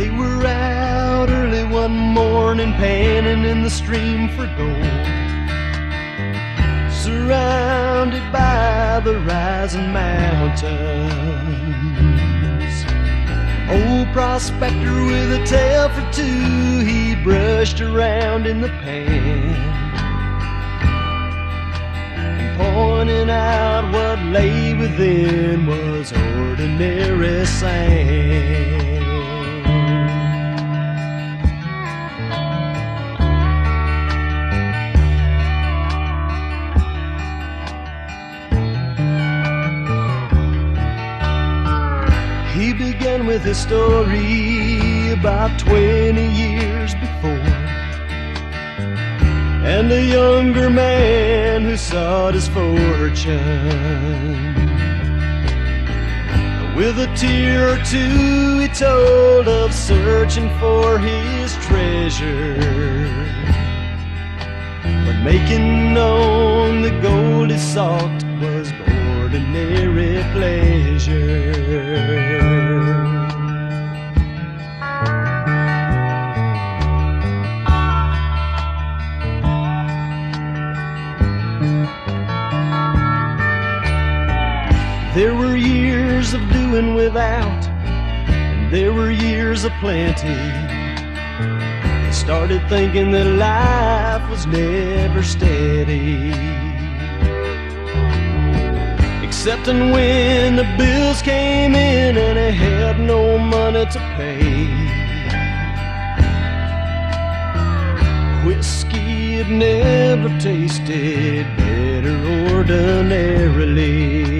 They were out early one morning, panning in the stream for gold, surrounded by the rising mountains. Old prospector with a tale for two, he brushed around in the pan, and pointing out what lay within was ordinary sand. He began with his story about 20 years before, and a younger man who sought his fortune. With a tear or two he told of searching for his treasure, but making known the gold he sought was ordinary pleasure. There were years of doing without, and there were years of plenty. He started thinking that life was never steady, excepting when the bills came in and he had no money to pay. Whiskey had never tasted better ordinarily.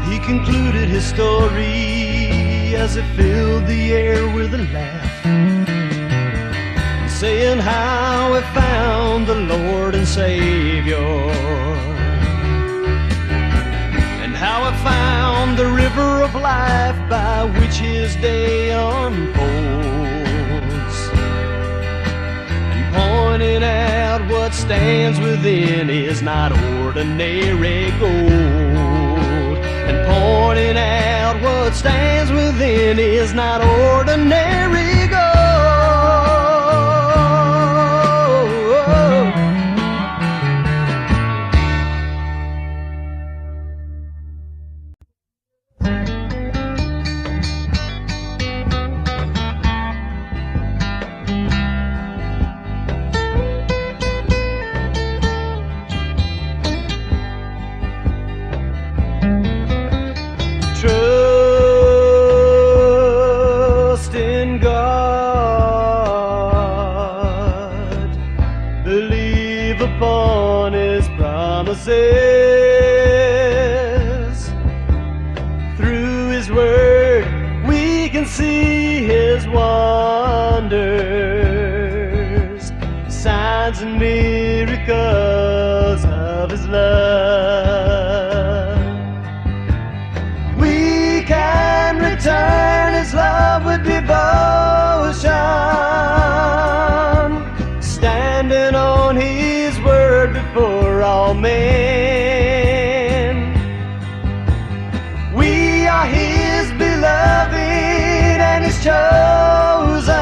He concluded his story as it filled the air with a laugh, saying how he found the Lord and Savior, and how he found the river of life by which his day unfolds, and pointing out what stands within is not ordinary gold, and pointing out what stands within is not ordinary gold. Trust in God, believe upon His promises. Through His word we can see His wonders, signs and miracles of His love. We can return His love with devotion, standing on His word before all men. We are His beloved and His chosen,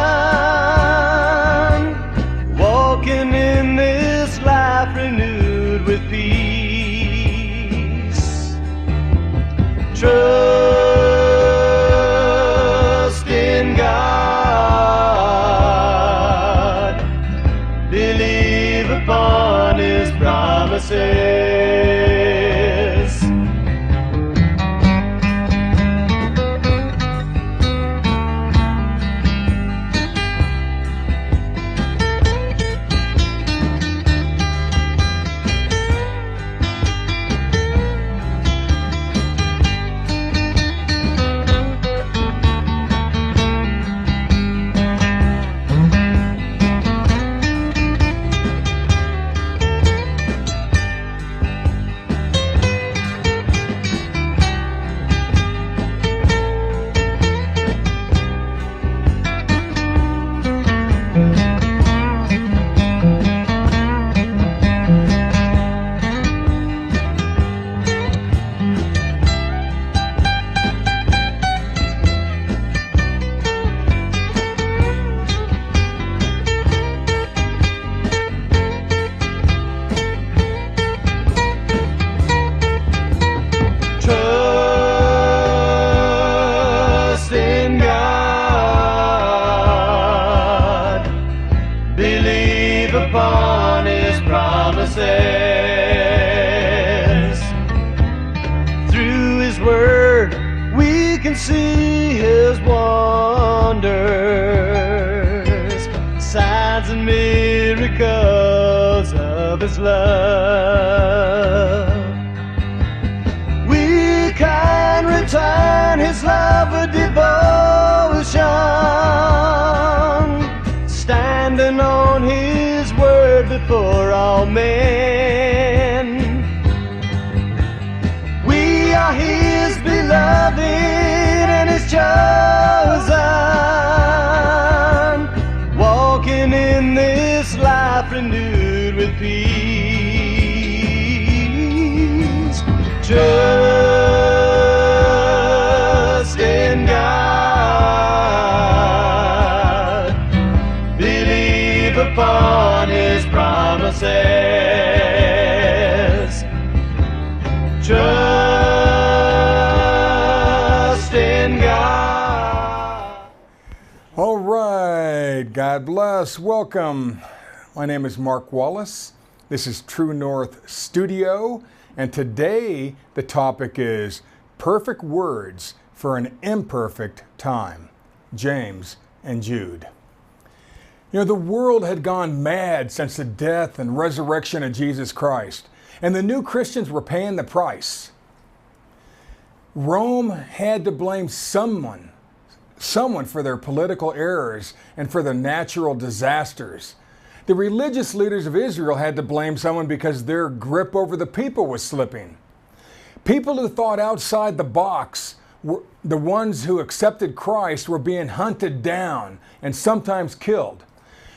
walking in this life renewed with peace. Trust in God, believe upon His promises. promises. Through His Word we can see His wonders, signs and miracles of His love. We can return His love with devotion, standing on His word before all men. We are His beloved and His chosen, walking in this life renewed with peace. Trust in God, believe upon His promises. Trust in God. All right, God bless. Welcome. My name is Mark Wallace. This is True North Studio, and today the topic is perfect words for an imperfect time. James and Jude. You know, the world had gone mad since the death and resurrection of Jesus Christ, and the new Christians were paying the price. Rome had to blame someone for their political errors and for the natural disasters. The religious leaders of Israel had to blame someone because their grip over the people was slipping. People who thought outside the box, the ones who accepted Christ, were being hunted down and sometimes killed.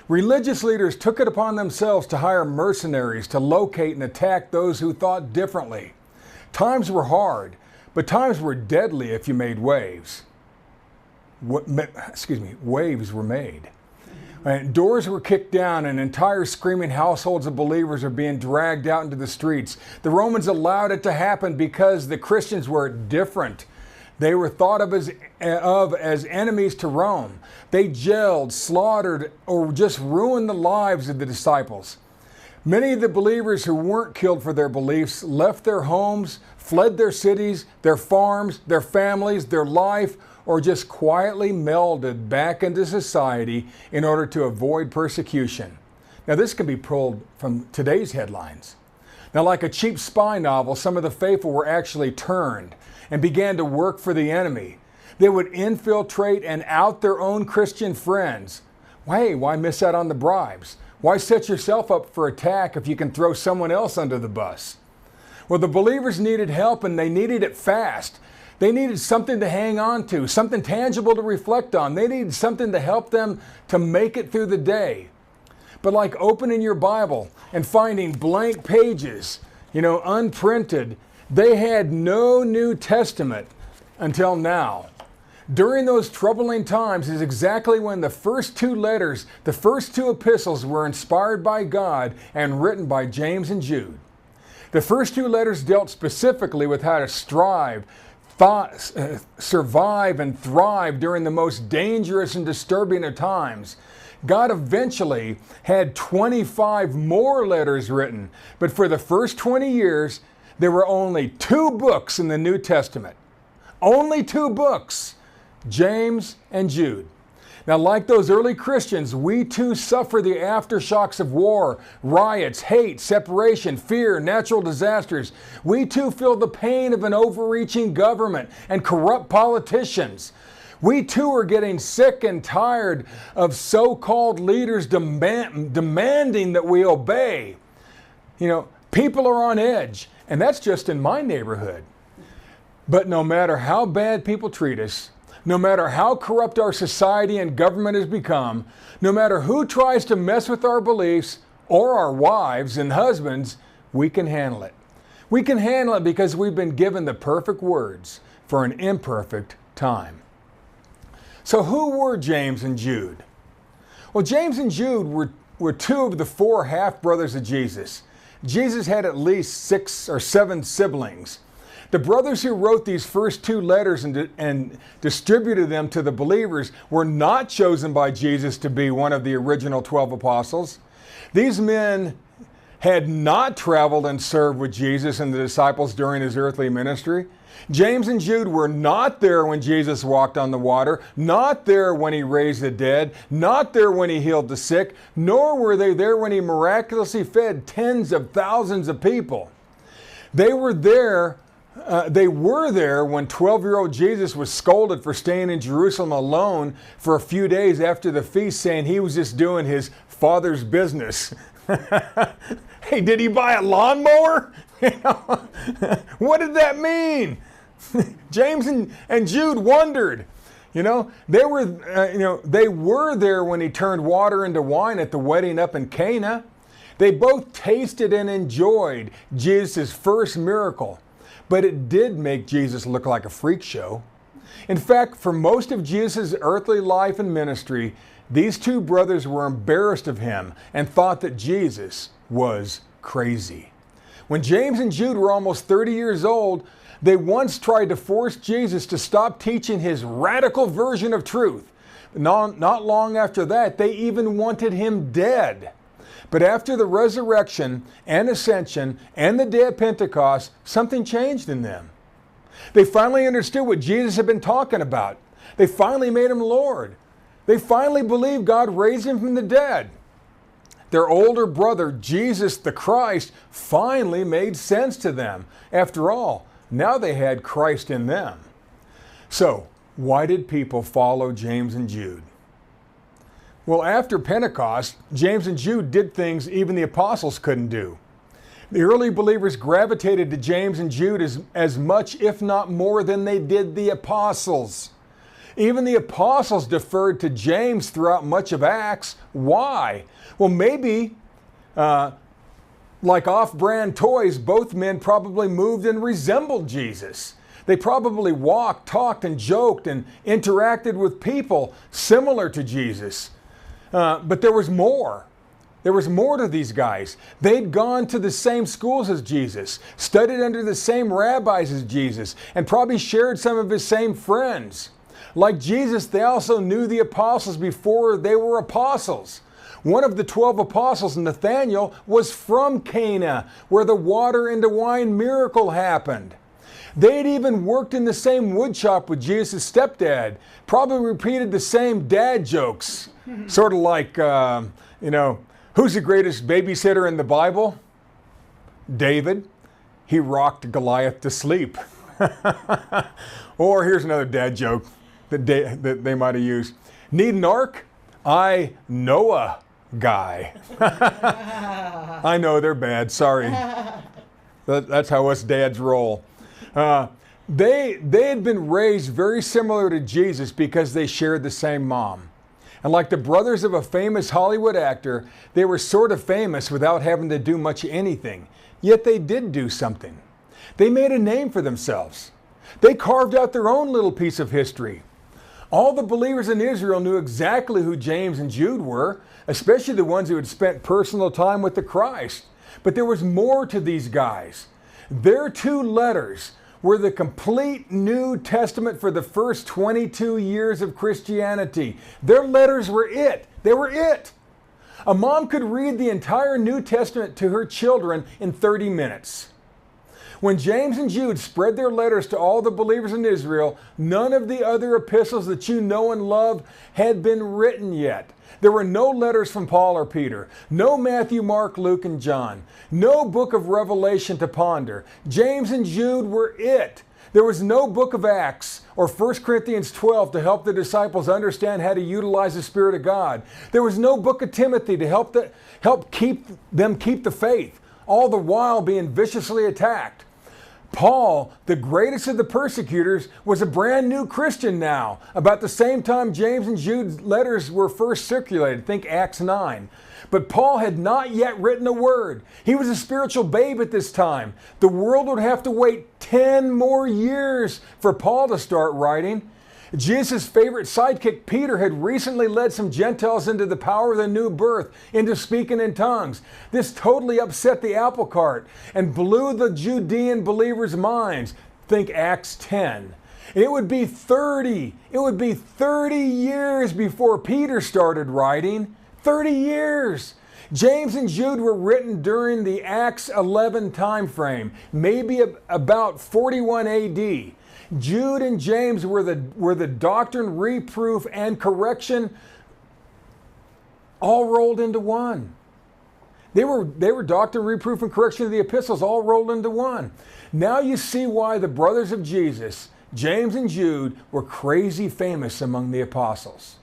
Religious leaders took it upon themselves to hire mercenaries to locate and attack those who thought differently. Times were hard, but times were deadly if you made waves. Waves were made. Doors were kicked down and entire screaming households of believers are being dragged out into the streets. The Romans allowed it to happen because the Christians were different. They were thought of as enemies to Rome. They jailed, slaughtered, or just ruined the lives of the disciples. Many of the believers who weren't killed for their beliefs left their homes, fled their cities, their farms, their families, their life, or just quietly melded back into society in order to avoid persecution. Now, this can be pulled from today's headlines. Now, like a cheap spy novel, some of the faithful were actually turned and began to work for the enemy. They would infiltrate and out their own Christian friends. Why miss out on the bribes? Why set yourself up for attack if you can throw someone else under the bus? Well, the believers needed help, and they needed it fast. They needed something to hang on to, something tangible to reflect on. They needed something to help them to make it through the day. But like opening your Bible and finding blank pages, unprinted, they had no New Testament until now. During those troubling times is exactly when the first two letters, the first two epistles were inspired by God and written by James and Jude. The first two letters dealt specifically with how to survive and thrive during the most dangerous and disturbing of times. God eventually had 25 more letters written, but for the first 20 years, there were only 2 books in the New Testament. Only 2 books, James and Jude. Now, like those early Christians, we too suffer the aftershocks of war, riots, hate, separation, fear, natural disasters. We too feel the pain of an overreaching government and corrupt politicians. We too are getting sick and tired of so-called leaders demanding that we obey. People are on edge, and that's just in my neighborhood. But no matter how bad people treat us, no matter how corrupt our society and government has become, no matter who tries to mess with our beliefs or our wives and husbands, we can handle it. We can handle it because we've been given the perfect words for an imperfect time. So who were James and Jude? Well, James and Jude were 2 of the 4 half-brothers of Jesus. Jesus had at least 6 or 7 siblings. The brothers who wrote these first 2 letters and distributed them to the believers were not chosen by Jesus to be one of the original 12 apostles. These men had not traveled and served with Jesus and the disciples during his earthly ministry. James and Jude were not there when Jesus walked on the water, not there when he raised the dead, not there when he healed the sick, nor were they there when he miraculously fed tens of thousands of people. They were there when 12-year-old Jesus was scolded for staying in Jerusalem alone for a few days after the feast, saying he was just doing his father's business. Hey, did he buy a lawnmower? What did that mean? James and Jude wondered. They were there when he turned water into wine at the wedding up in Cana. They both tasted and enjoyed Jesus' first miracle, but it did make Jesus look like a freak show. In fact, for most of Jesus' earthly life and ministry, these two brothers were embarrassed of him and thought that Jesus was crazy. When James and Jude were almost 30 years old, they once tried to force Jesus to stop teaching his radical version of truth. Not long after that, they even wanted him dead. But after the resurrection and ascension and the day of Pentecost, something changed in them. They finally understood what Jesus had been talking about. They finally made him Lord. They finally believed God raised him from the dead. Their older brother, Jesus the Christ, finally made sense to them. After all, now they had Christ in them. So, why did people follow James and Jude? Well, after Pentecost, James and Jude did things even the apostles couldn't do. The early believers gravitated to James and Jude as much, if not more, than they did the apostles. Even the apostles deferred to James throughout much of Acts. Why? Well, maybe, like off-brand toys, both men probably moved and resembled Jesus. They probably walked, talked, and joked and interacted with people similar to Jesus. But there was more. There was more to these guys. They'd gone to the same schools as Jesus, studied under the same rabbis as Jesus, and probably shared some of his same friends. Like Jesus, they also knew the apostles before they were apostles. One of the 12 apostles, Nathanael, was from Cana, where the water into wine miracle happened. They'd even worked in the same wood shop with Jesus' stepdad, probably repeated the same dad jokes. Sort of like, who's the greatest babysitter in the Bible? David. He rocked Goliath to sleep. Or here's another dad joke that they might have used. Need an ark? Noah guy. I know they're bad, sorry. That's how us dads roll. They had been raised very similar to Jesus because they shared the same mom. And like the brothers of a famous Hollywood actor, they were sort of famous without having to do much anything. Yet they did do something. They made a name for themselves. They carved out their own little piece of history. All the believers in Israel knew exactly who James and Jude were, especially the ones who had spent personal time with the Christ. But there was more to these guys. Their two letters were the complete New Testament for the first 22 years of Christianity. Their letters were it. They were it. A mom could read the entire New Testament to her children in 30 minutes. When James and Jude spread their letters to all the believers in Israel, none of the other epistles that you know and love had been written yet. There were no letters from Paul or Peter, no Matthew, Mark, Luke, and John, no book of Revelation to ponder. James and Jude were it. There was no book of Acts or 1 Corinthians 12 to help the disciples understand how to utilize the Spirit of God. There was no book of Timothy to help keep the faith, all the while being viciously attacked. Paul, the greatest of the persecutors, was a brand new Christian now, about the same time James and Jude's letters were first circulated, think Acts 9. But Paul had not yet written a word. He was a spiritual babe at this time. The world would have to wait 10 more years for Paul to start writing. Jesus' favorite sidekick, Peter, had recently led some Gentiles into the power of the new birth, into speaking in tongues. This totally upset the apple cart and blew the Judean believers' minds. Think Acts 10. It would be 30 years before Peter started writing. 30 years. James and Jude were written during the Acts 11 time frame, maybe about 41 AD. Jude and James were the doctrine, reproof, and correction all rolled into one. They were doctrine, reproof, and correction of the epistles all rolled into one. Now you see why the brothers of Jesus, James and Jude, were crazy famous among the apostles.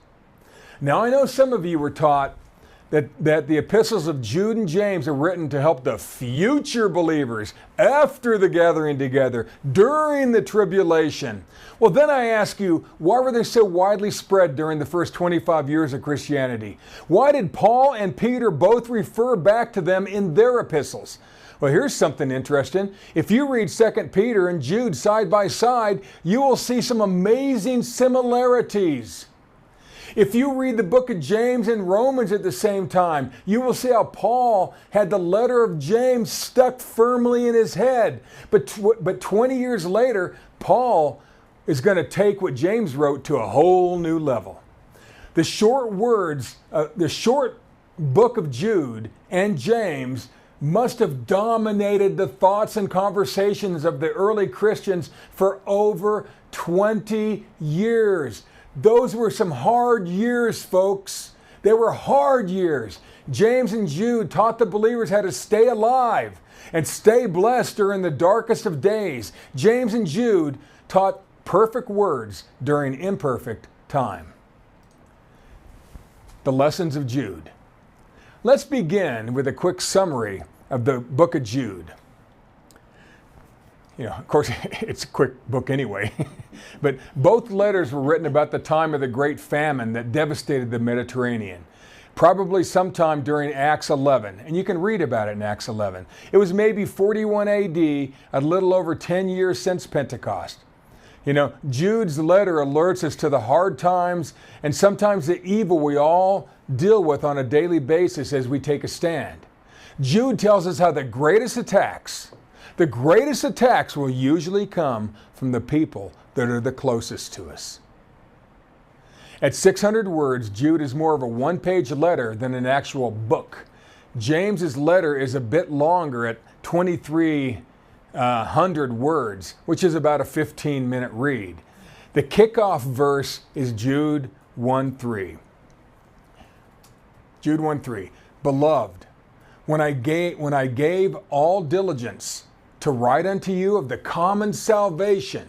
Now I know some of you were taught that the epistles of Jude and James are written to help the future believers after the gathering together, during the tribulation. Well, then I ask you, why were they so widely spread during the first 25 years of Christianity? Why did Paul and Peter both refer back to them in their epistles? Well, here's something interesting. If you read 2 Peter and Jude side by side, you will see some amazing similarities. If you read the book of James and Romans at the same time, you will see how Paul had the letter of James stuck firmly in his head. But 20 years later, Paul is going to take what James wrote to a whole new level. The short book of Jude and James must have dominated the thoughts and conversations of the early Christians for over 20 years. Those were some hard years, folks. They were hard years. James and Jude taught the believers how to stay alive and stay blessed during the darkest of days. James and Jude taught perfect words during imperfect time. The lessons of Jude. Let's begin with a quick summary of the book of Jude. You know, of course, it's a quick book anyway. But both letters were written about the time of the great famine that devastated the Mediterranean, probably sometime during Acts 11. And you can read about it in Acts 11. It was maybe 41 AD, a little over 10 years since Pentecost. You know, Jude's letter alerts us to the hard times and sometimes the evil we all deal with on a daily basis as we take a stand. Jude tells us how the greatest attacks will usually come from the people that are the closest to us. At 600 words, Jude is more of a one-page letter than an actual book. James's letter is a bit longer at 2,300 words, which is about a 15-minute read. The kickoff verse is Jude 1:3. Jude 1:3. Beloved, when I gave all diligence to write unto you of the common salvation,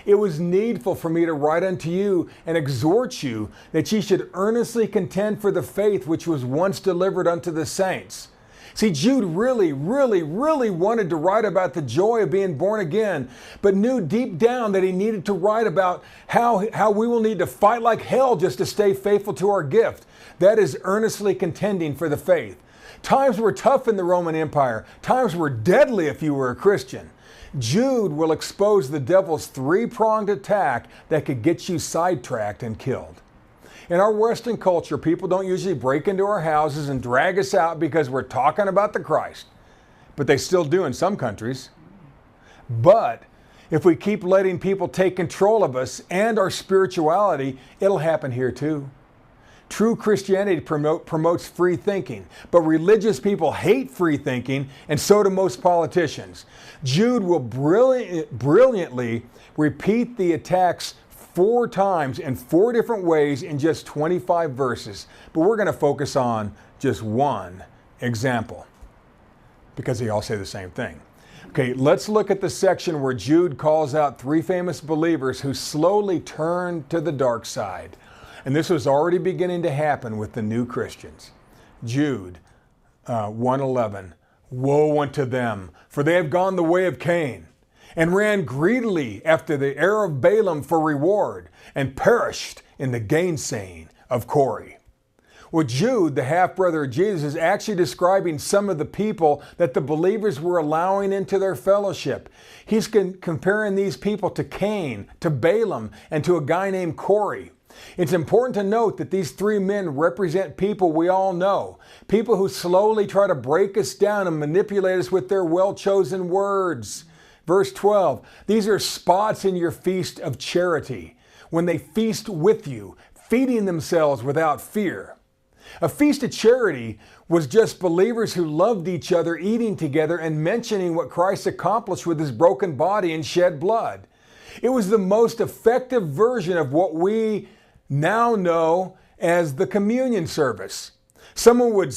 it was needful for me to write unto you and exhort you that ye should earnestly contend for the faith which was once delivered unto the saints. See, Jude really wanted to write about the joy of being born again, but knew deep down that he needed to write about how we will need to fight like hell just to stay faithful to our gift. That is earnestly contending for the faith. Times were tough in the Roman Empire. Times were deadly if you were a Christian. Jude will expose the devil's three-pronged attack that could get you sidetracked and killed. In our Western culture, people don't usually break into our houses and drag us out because we're talking about the Christ. But they still do in some countries. But if we keep letting people take control of us and our spirituality, it'll happen here too. True Christianity promotes free thinking, but religious people hate free thinking, and so do most politicians. Jude will brilliantly repeat the attacks 4 times in 4 different ways in just 25 verses, but we're going to focus on just one example because they all say the same thing. Okay, let's look at the section where Jude calls out 3 famous believers who slowly turned to the dark side. And this was already beginning to happen with the new Christians. Jude 1:11, woe unto them, for they have gone the way of Cain, and ran greedily after the heir of Balaam for reward, and perished in the gainsaying of Corey. Well, Jude, the half-brother of Jesus, is actually describing some of the people that the believers were allowing into their fellowship. He's comparing these people to Cain, to Balaam, and to a guy named Corey. It's important to note that these 3 men represent people we all know, people who slowly try to break us down and manipulate us with their well-chosen words. Verse 12, these are spots in your feast of charity, when they feast with you, feeding themselves without fear. A feast of charity was just believers who loved each other eating together and mentioning what Christ accomplished with his broken body and shed blood. It was the most effective version of what we now know as the communion service. Someone would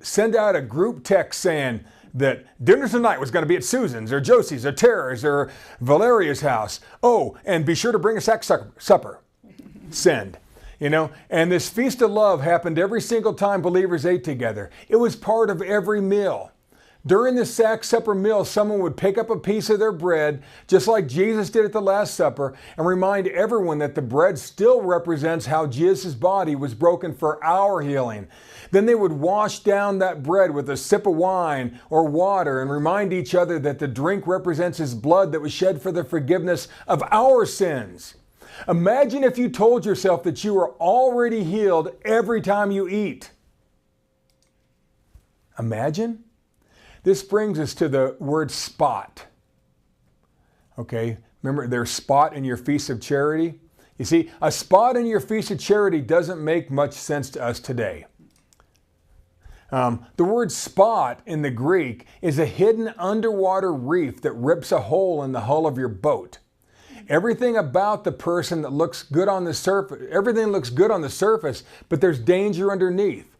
send out a group text saying that dinner tonight was going to be at Susan's or Josie's or Tara's or Valeria's house. Oh, and be sure to bring a sack supper. Send. And this feast of love happened every single time believers ate together. It was part of every meal. During the sack supper meal, someone would pick up a piece of their bread, just like Jesus did at the Last Supper, and remind everyone that the bread still represents how Jesus' body was broken for our healing. Then they would wash down that bread with a sip of wine or water and remind each other that the drink represents his blood that was shed for the forgiveness of our sins. Imagine if you told yourself that you were already healed every time you eat. Imagine? This brings us to the word spot. Okay, remember there's spot in your Feast of Charity? You see, a spot in your Feast of Charity doesn't make much sense to us today. The word spot in the Greek is a hidden underwater reef that rips a hole in the hull of your boat. Everything about the person that looks good on the surface, everything looks good on the surface, but there's danger underneath.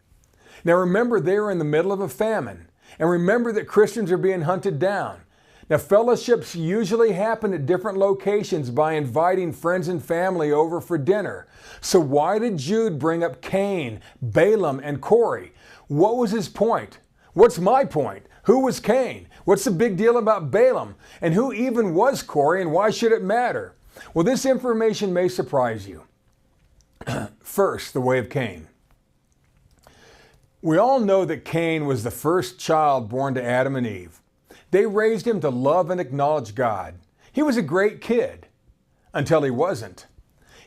Now remember, they were in the middle of a famine. And remember that Christians are being hunted down. Now, fellowships usually happen at different locations by inviting friends and family over for dinner. So why did Jude bring up Cain, Balaam, and Corey? What was his point? What's my point? Who was Cain? What's the big deal about Balaam? And who even was Corey, and why should it matter? Well, this information may surprise you. First, the way of Cain. We all know that Cain was the first child born to Adam and Eve. They raised him to love and acknowledge God. He was a great kid until he wasn't.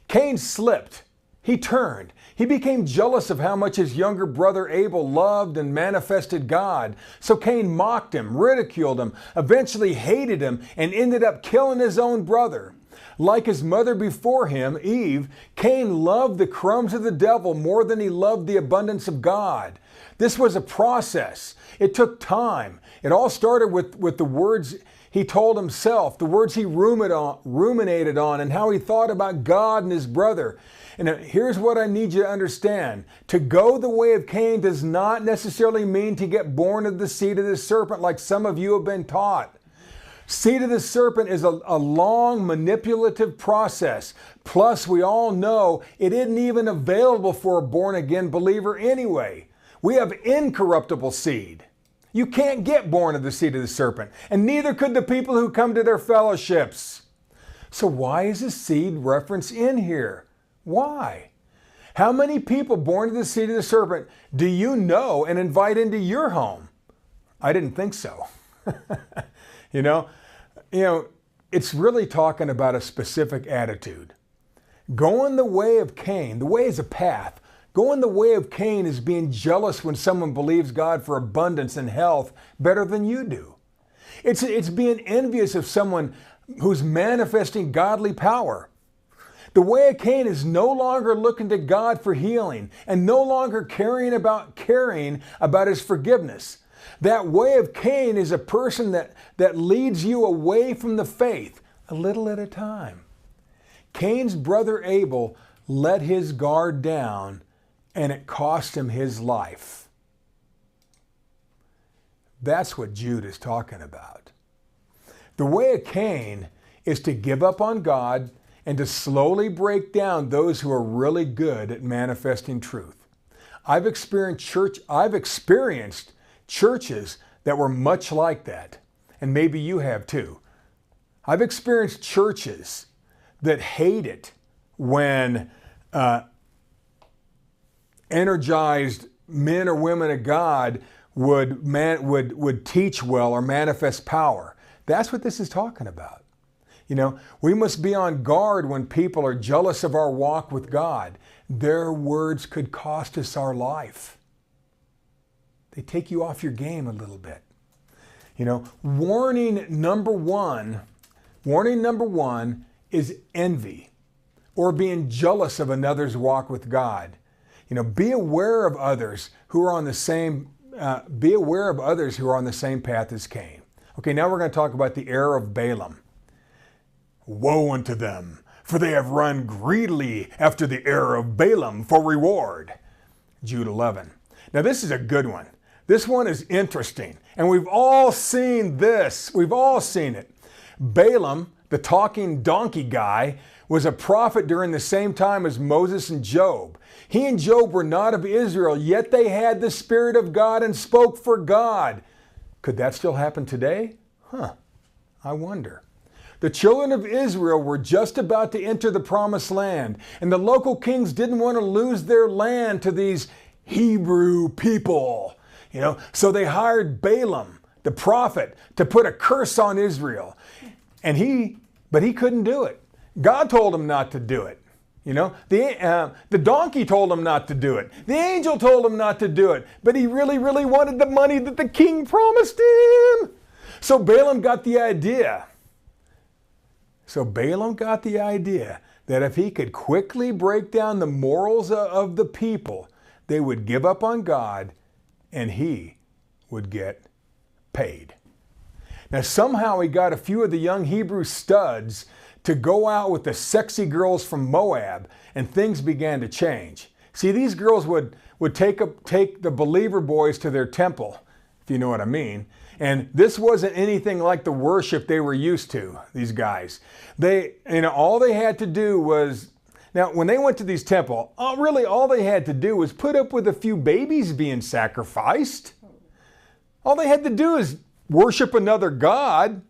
Cain slipped. He turned. He became jealous of how much his younger brother Abel loved and manifested God. So Cain mocked him, ridiculed him, eventually hated him, and ended up killing his own brother. Like his mother before him, Eve, Cain loved the crumbs of the devil more than he loved the abundance of God. This was a process. It took time. It all started with the words he told himself, the words he ruminated on, and how he thought about God and his brother. And here's what I need you to understand. To go the way of Cain does not necessarily mean to get born of the seed of the serpent like some of you have been taught. Seed of the serpent is a long manipulative process. Plus, we all know it isn't even available for a born-again believer anyway. We have incorruptible seed. You can't get born of the seed of the serpent, and neither could the people who come to their fellowships. So why is the seed reference in here? Why? How many people born of the seed of the serpent do you know and invite into your home? I didn't think so. You know, it's really talking about a specific attitude. Going the way of Cain, the way is a path. Going the way of Cain is being jealous when someone believes God for abundance and health better than you do. It's being envious of someone who's manifesting godly power. The way of Cain is no longer looking to God for healing and no longer caring about his forgiveness. That way of Cain is a person that leads you away from the faith a little at a time. Cain's brother Abel let his guard down and it cost him his life. That's what Jude is talking about. The way of Cain is to give up on God and to slowly break down those who are really good at manifesting truth. I've experienced churches that were much like that, and maybe you have too. I've experienced churches that hate it when energized men or women of God would teach well or manifest power. That's what this is talking about. We must be on guard when people are jealous of our walk with God. Their words could cost us our life. They take you off your game a little bit. Warning number one is envy or being jealous of another's walk with God. Be aware of others who are on the same path as Cain. Okay, now we're going to talk about the error of Balaam. Woe unto them, for they have run greedily after the error of Balaam for reward. Jude 11. Now this is a good one. This one is interesting, and we've all seen this. We've all seen it. Balaam, the talking donkey guy, was a prophet during the same time as Moses and Job. He and Job were not of Israel, yet they had the Spirit of God and spoke for God. Could that still happen today? I wonder. The children of Israel were just about to enter the promised land, and the local kings didn't want to lose their land to these Hebrew people. So they hired Balaam, the prophet, to put a curse on Israel. But he couldn't do it. God told him not to do it. The donkey told him not to do it. The angel told him not to do it. But he really, really wanted the money that the king promised him. So Balaam got the idea. That if he could quickly break down the morals of the people, they would give up on God and he would get paid. Now somehow he got a few of the young Hebrew studs to go out with the sexy girls from Moab, and things began to change. See, these girls would take the believer boys to their temple, if you know what I mean. And this wasn't anything like the worship they were used to, these guys. All they had to do was, now when they went to these temples, really all they had to do was put up with a few babies being sacrificed. All they had to do is worship another god.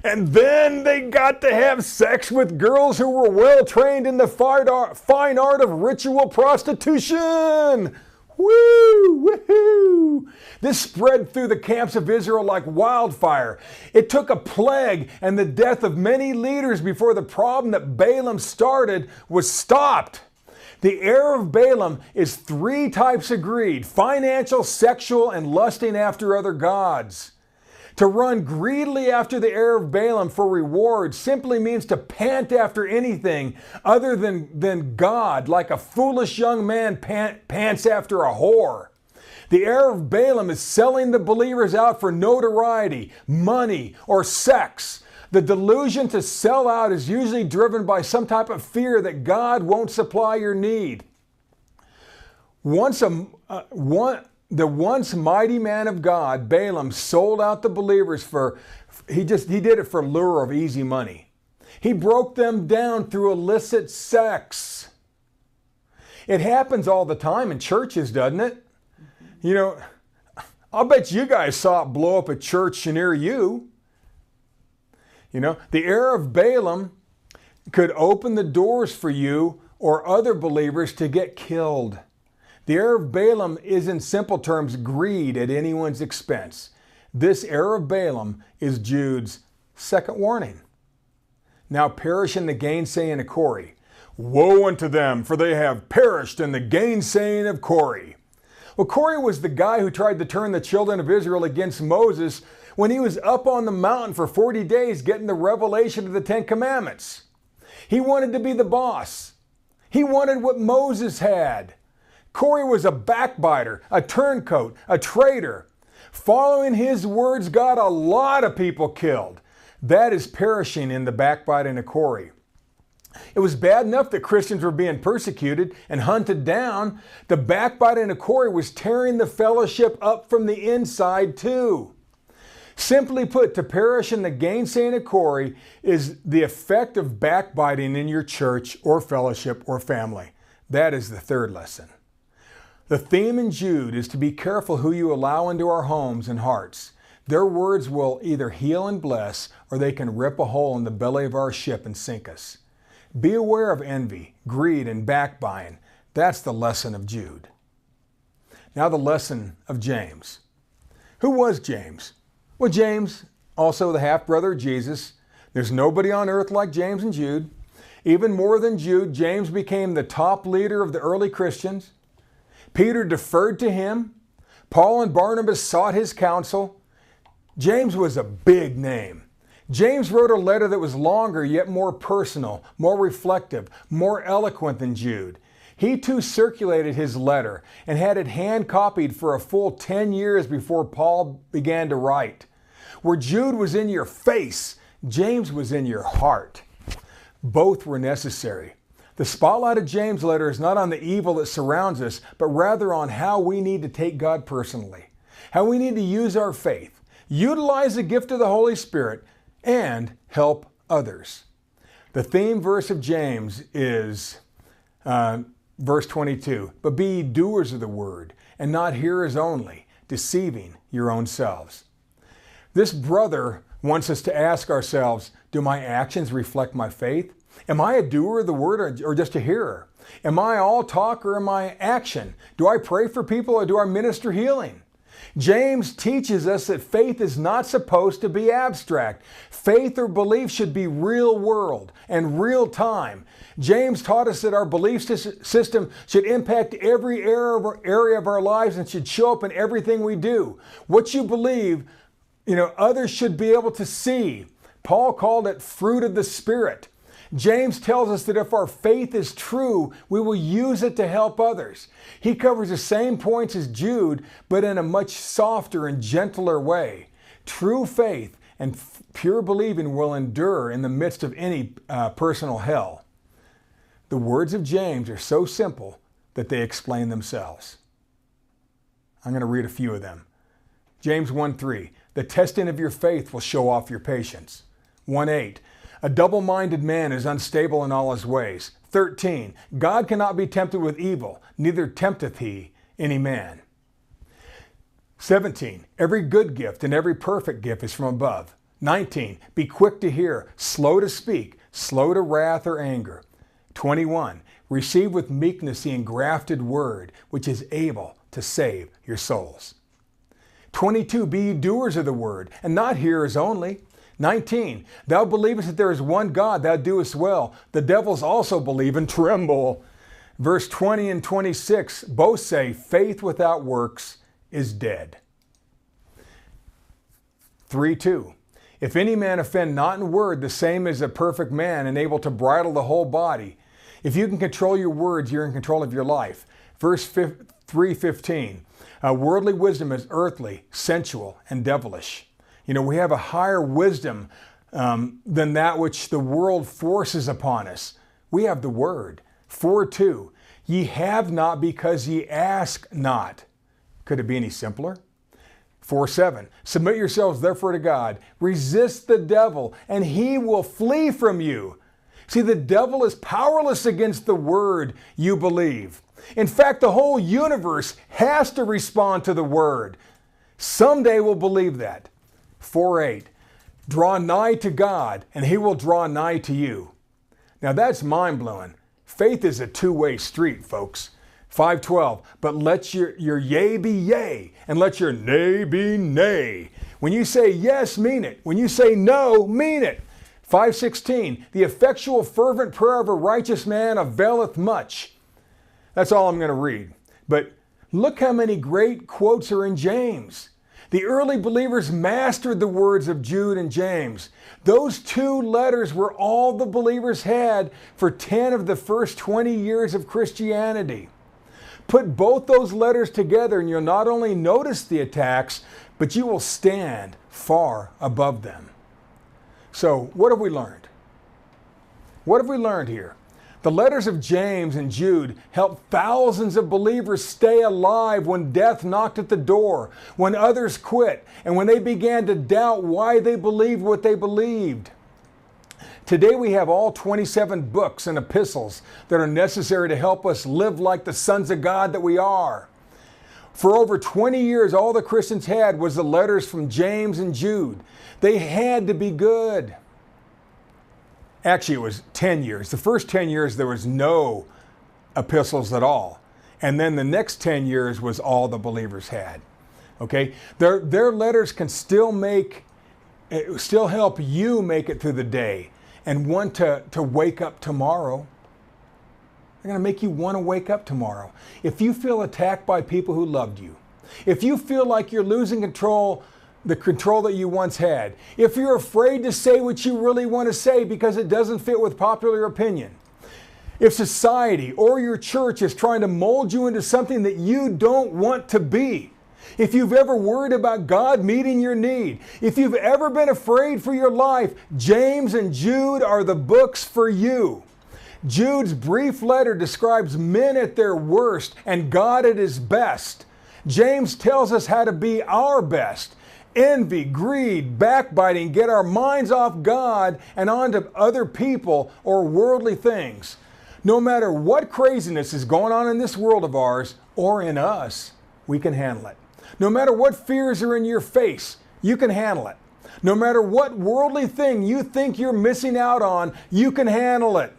And then they got to have sex with girls who were well trained in the fine art of ritual prostitution. Woo! Woohoo! This spread through the camps of Israel like wildfire. It took a plague and the death of many leaders before the problem that Balaam started was stopped. The error of Balaam is 3 types of greed: financial, sexual, and lusting after other gods. To run greedily after the error of Balaam for reward simply means to pant after anything other than God, like a foolish young man pants after a whore. The error of Balaam is selling the believers out for notoriety, money, or sex. The delusion to sell out is usually driven by some type of fear that God won't supply your need. The once mighty man of God, Balaam, sold out the believers he did it for lure of easy money. He broke them down through illicit sex. It happens all the time in churches, doesn't it? I'll bet you guys saw it blow up a church near you. The error of Balaam could open the doors for you or other believers to get killed. The error of Balaam is, in simple terms, greed at anyone's expense. This error of Balaam is Jude's second warning. Now perish in the gainsaying of Corey. Woe unto them, for they have perished in the gainsaying of Corey. Well, Corey was the guy who tried to turn the children of Israel against Moses when he was up on the mountain for 40 days getting the revelation of the 10 Commandments. He wanted to be the boss. He wanted what Moses had. Corey was a backbiter, a turncoat, a traitor. Following his words got a lot of people killed. That is perishing in the backbiting of Corey. It was bad enough that Christians were being persecuted and hunted down. The backbiting of Corey was tearing the fellowship up from the inside too. Simply put, to perish in the gainsaying of Corey is the effect of backbiting in your church or fellowship or family. That is the third lesson. The theme in Jude is to be careful who you allow into our homes and hearts. Their words will either heal and bless, or they can rip a hole in the belly of our ship and sink us. Be aware of envy, greed, and backbiting. That's the lesson of Jude. Now the lesson of James. Who was James? Well, James, also the half-brother of Jesus. There's nobody on earth like James and Jude. Even more than Jude, James became the top leader of the early Christians. Peter deferred to him. Paul and Barnabas sought his counsel. James was a big name. James wrote a letter that was longer yet more personal, more reflective, more eloquent than Jude. He too circulated his letter and had it hand copied for a full 10 years before Paul began to write. Where Jude was in your face, James was in your heart. Both were necessary. The spotlight of James' letter is not on the evil that surrounds us, but rather on how we need to take God personally, how we need to use our faith, utilize the gift of the Holy Spirit, and help others. The theme verse of James is verse 22, but be ye doers of the word, and not hearers only, deceiving your own selves. This brother wants us to ask ourselves, do my actions reflect my faith? Am I a doer of the word or just a hearer? Am I all talk or am I action? Do I pray for people or do I minister healing? James teaches us that faith is not supposed to be abstract. Faith or belief should be real world and real time. James taught us that our belief system should impact every area of our lives and should show up in everything we do. What you believe, others should be able to see. Paul called it fruit of the Spirit. James tells us that if our faith is true, we will use it to help others. He covers the same points as Jude, but in a much softer and gentler way. True faith and pure believing will endure in the midst of any personal hell. The words of James are so simple that they explain themselves. I'm going to read a few of them. James 1:3, the testing of your faith will show off your patience. 1:8, a double-minded man is unstable in all his ways. 13, God cannot be tempted with evil, neither tempteth he any man. 17, every good gift and every perfect gift is from above. 19, be quick to hear, slow to speak, slow to wrath or anger. 21, receive with meekness the engrafted word, which is able to save your souls. 22, be ye doers of the word, and not hearers only. 19, thou believest that there is one God, thou doest well. The devils also believe and tremble. Verse 20 and 26 both say, faith without works is dead. 3:2, if any man offend not in word, the same is a perfect man and able to bridle the whole body. If you can control your words, you're in control of your life. Verse 3:15, worldly wisdom is earthly, sensual, and devilish. We have a higher wisdom than that which the world forces upon us. We have the word. 4:2, ye have not because ye ask not. Could it be any simpler? 4:7, submit yourselves therefore to God. Resist the devil, and he will flee from you. See, the devil is powerless against the word you believe. In fact, the whole universe has to respond to the word. Someday we'll believe that. 4:8, draw nigh to God, and he will draw nigh to you. Now that's mind-blowing. Faith is a two-way street, folks. 5:12, but let your yea be yea, and let your nay be nay. When you say yes, mean it. When you say no, mean it. 5:16, the effectual fervent prayer of a righteous man availeth much. That's all I'm going to read. But look how many great quotes are in James. The early believers mastered the words of Jude and James. Those two letters were all the believers had for 10 of the first 20 years of Christianity. Put both those letters together and you'll not only notice the attacks, but you will stand far above them. So, what have we learned? What have we learned here? The letters of James and Jude helped thousands of believers stay alive when death knocked at the door, when others quit, and when they began to doubt why they believed what they believed. Today we have all 27 books and epistles that are necessary to help us live like the sons of God that we are. For over 20 years, all the Christians had was the letters from James and Jude. They had to be good. Actually, it was 10 years. The first 10 years, there was no epistles at all. And then the next 10 years was all the believers had. Okay? Their letters can still help you make it through the day and want to wake up tomorrow. They're going to make you want to wake up tomorrow. If you feel attacked by people who loved you, if you feel like you're losing the control that you once had, if you're afraid to say what you really want to say because it doesn't fit with popular opinion, If society or your church is trying to mold you into something that you don't want to be, if you've ever worried about God meeting your need, if you've ever been afraid for your life, James and Jude are the books for you. Jude's brief letter describes men at their worst and God at his best. James tells us how to be our best. Envy, greed, backbiting, get our minds off God and onto other people or worldly things. No matter what craziness is going on in this world of ours or in us, we can handle it. No matter what fears are in your face, you can handle it. No matter what worldly thing you think you're missing out on, you can handle it.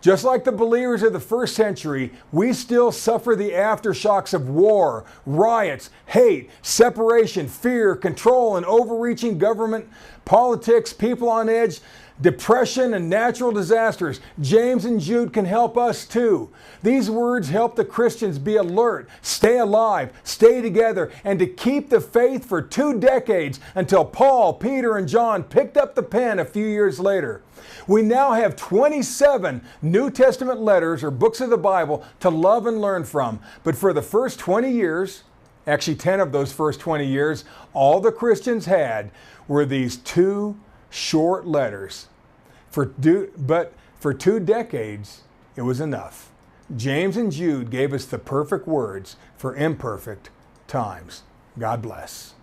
Just like the believers of the first century, we still suffer the aftershocks of war, riots, hate, separation, fear, control, and overreaching government, politics, people on edge, depression, and natural disasters. James and Jude can help us too. These words help the Christians be alert, stay alive, stay together, and to keep the faith for 2 decades until Paul, Peter, and John picked up the pen a few years later. We now have 27 New Testament letters or books of the Bible to love and learn from. But for the first 20 years, actually 10 of those first 20 years, all the Christians had were these 2 short letters. But for 2 decades, it was enough. James and Jude gave us the perfect words for imperfect times. God bless.